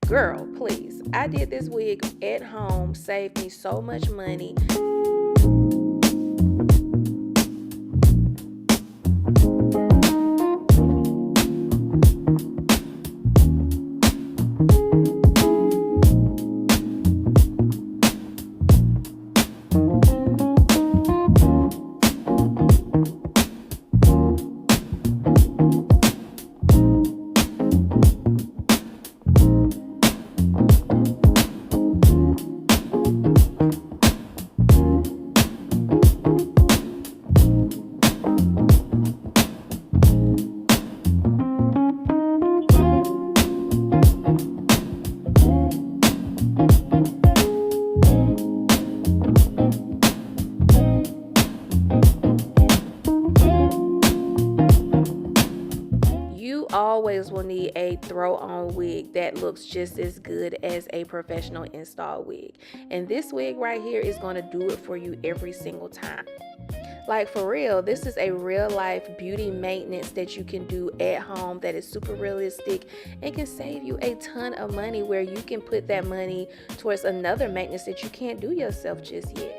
Girl, please. I did this wig at home, saved me so much money. Always will need a throw on wig that looks just as good as a professional install wig, and this wig right here is going to do it for you every single time. Like, for real, this is a real life beauty maintenance that you can do at home that is super realistic and can save you a ton of money, where you can put that money towards another maintenance that you can't do yourself just yet.